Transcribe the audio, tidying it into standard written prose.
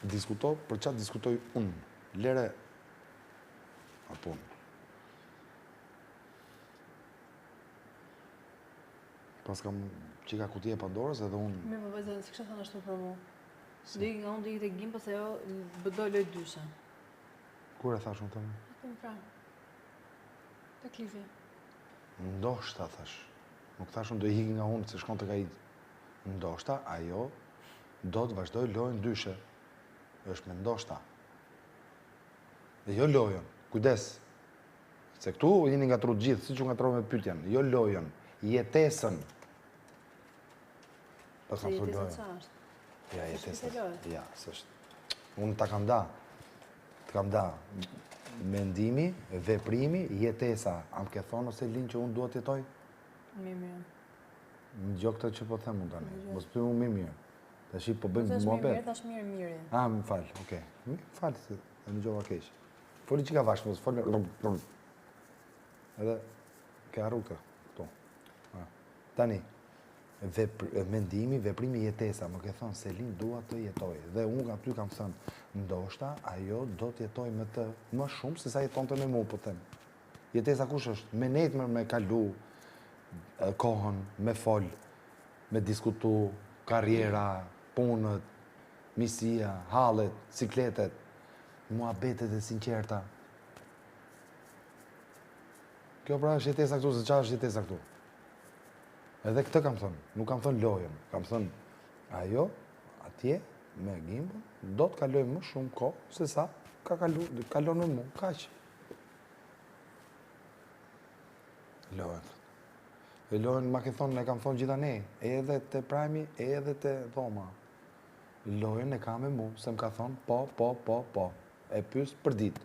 Diskuto për çfarë diskutoj unë. Lere a punë. Pas kam qika kutia e Pandorës edhe unë... Mirë, po vajza, si kësha thënë ashtu për mu? Digi nga unë digi të gjim, pas ajo bëdoj lojt dyshe. Kur e thash unë të më? Atë më pra. Te klifi. Ndoshta, thash. Nuk thash unë do i hiki nga unë, se shkon të ka i... Ndoshta, ajo do të vazhdoj lojën dyshe. Është me ndoshta. Dhe jo lojën. Kujdes. Se këtu jeni nga tru gjithë, si që nga tru me pytjen. Jo lojën. Jetesën. Pas Se kam thur jetesa lojën. qa është? Ja, S'është jetesën. pse lojë? Ja, s'është. Unë ta kam da. Të kam da. Mendimi, veprimi, jetesa. Am ke thonë ose linë që unë duhet të jetoj? Mirë. Në gjë këtë që po them unë tani. Mos pyet unë mirë. Tash po bëjmë Tash mirë, muhabet. tash mirë. Ah, më fal, okay. Më fal se e dëgjova keq. Foli çka vash, mos fol. Edhe ke harru këtu. Tani, mendimi, veprimi, jetesa, më ke thonë Selin dua të jetoj. Dhe unë aty kam thënë, ndoshta ajo do të jetoj me të më shumë se sa jetonte me mua, po them. Jetesa kush është? Me nejtë me kalu kohën, me fol, me diskutu, karriera, punët, misia, hallet, cikletet, muhabetet e sinqerta. Kjo pra është jetesa këtu, se qa është jetesa këtu? Edhe këtë kam thënë, nuk kam thënë lojën, kam thënë ajo, atje, me gimbën, do të kaloj më shumë kohë, se sa kalon me mu, kaq. Lojën. E lojën, ma ke thonë, ne kam thonë gjitha ne, edhe të prajmi, edhe të dhoma. Lojën e ka me mu, se më ka thonë, po, e pys për ditë.